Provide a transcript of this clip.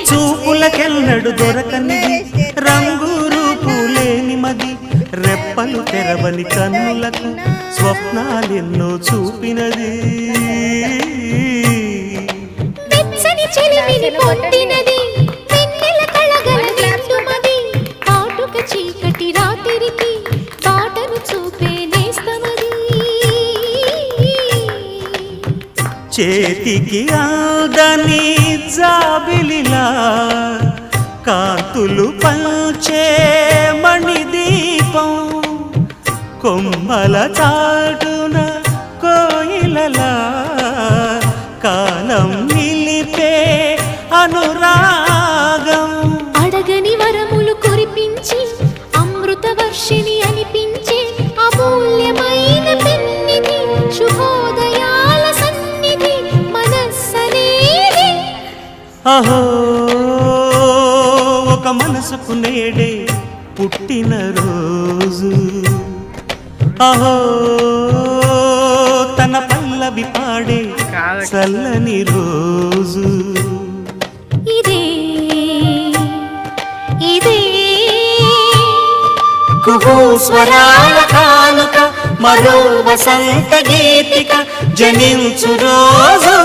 చూపులకెన్నడు దొరకనిది రంగు రూపు లేని మది రెప్పలు తెరవని కన్నులకు స్వప్నాలెన్నో చూపినది చీకటి రాత్రికి పాటను చూపే నేస్తమది చేతికి ఆదని జాబిలిలా కాంతులు పంచే మణిదీపం కొమ్మల చాటున కోయిలలా కాలం నిలిపే అనురాగం అడగని వరములు కురిపించి అమృత వర్షిణి అనిపించే అమూల్యమైన పెన్నిధి శుభోదయాల సన్నిధి మనస్సనేది అహో ఒక మనసుకు నేడే పుట్టిన రోజు అహో తన పల్లవి పాడే చల్లని రోజు ఇదే ఇదే కుహూ స్వరాల కానుక మరో వసంత గీతిక జనించు రోజు